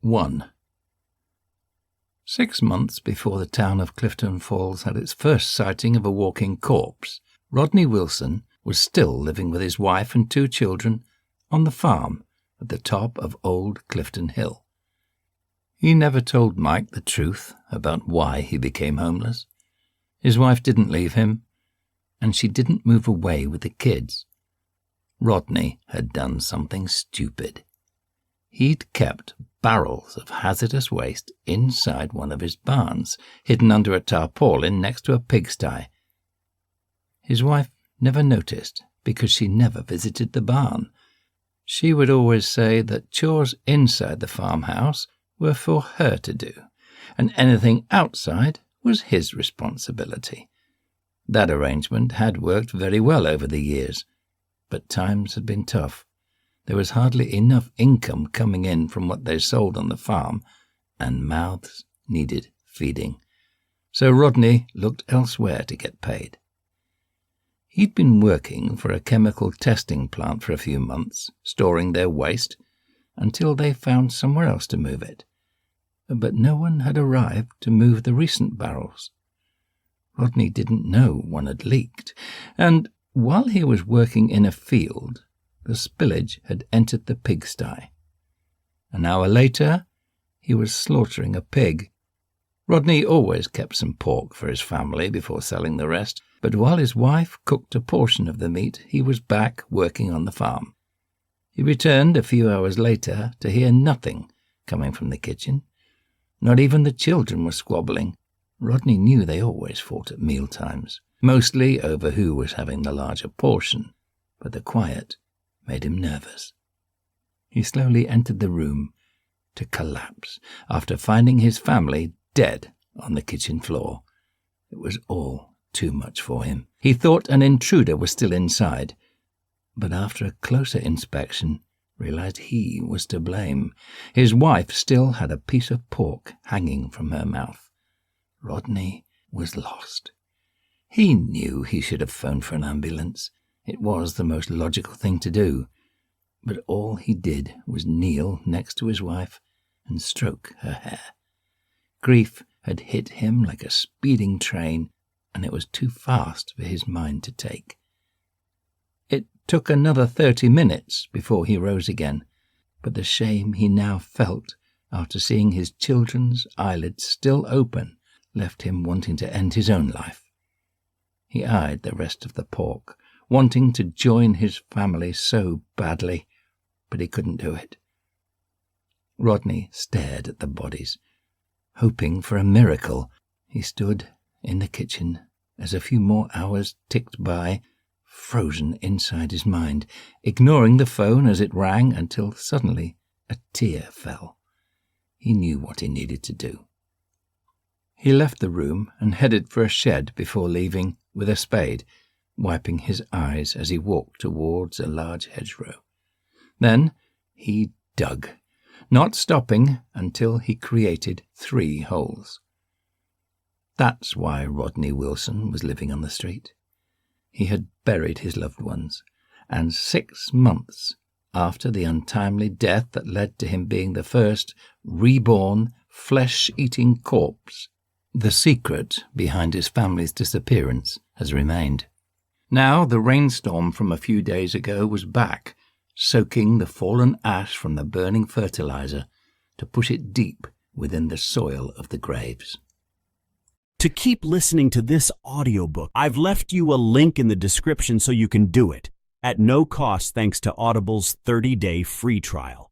1. 6 months before the town of Clifton Falls had its first sighting of a walking corpse, Rodney Wilson was still living with his wife and 2 children on the farm at the top of Old Clifton Hill. He never told Mike the truth about why he became homeless. His wife didn't leave him, and she didn't move away with the kids. Rodney had done something stupid. He'd kept barrels of hazardous waste inside one of his barns, hidden under a tarpaulin next to a pigsty. His wife never noticed because she never visited the barn. She would always say that chores inside the farmhouse were for her to do, and anything outside was his responsibility. That arrangement had worked very well over the years, but times had been tough. There was hardly enough income coming in from what they sold on the farm, and mouths needed feeding. So Rodney looked elsewhere to get paid. He'd been working for a chemical testing plant for a few months, storing their waste, until they found somewhere else to move it. But no one had arrived to move the recent barrels. Rodney didn't know one had leaked, and while he was working in a field, the spillage had entered the pigsty. An hour later, he was slaughtering a pig. Rodney always kept some pork for his family before selling the rest, but while his wife cooked a portion of the meat, he was back working on the farm. He returned a few hours later to hear nothing coming from the kitchen. Not even the children were squabbling. Rodney knew they always fought at mealtimes, mostly over who was having the larger portion, but the quiet made him nervous. He slowly entered the room to collapse after finding his family dead on the kitchen floor. It was all too much for him. He thought an intruder was still inside, but after a closer inspection, realized he was to blame. His wife still had a piece of pork hanging from her mouth. Rodney was lost. He knew he should have phoned for an ambulance. It was the most logical thing to do, but all he did was kneel next to his wife and stroke her hair. Grief had hit him like a speeding train, and it was too fast for his mind to take. It took another 30 minutes before he rose again, but the shame he now felt after seeing his children's eyelids still open left him wanting to end his own life. He eyed the rest of the pork, wanting to join his family so badly, but he couldn't do it. Rodney stared at the bodies, hoping for a miracle. He stood in the kitchen as a few more hours ticked by, frozen inside his mind, ignoring the phone as it rang until suddenly a tear fell. He knew what he needed to do. He left the room and headed for a shed before leaving with a spade, wiping his eyes as he walked towards a large hedgerow. Then he dug, not stopping until he created 3 holes. That's why Rodney Wilson was living on the street. He had buried his loved ones, and 6 months after the untimely death that led to him being the first reborn, flesh-eating corpse, the secret behind his family's disappearance has remained. Now the rainstorm from a few days ago was back, soaking the fallen ash from the burning fertilizer to push it deep within the soil of the graves. To keep listening to this audiobook, I've left you a link in the description so you can do it, at no cost thanks to Audible's 30-day free trial.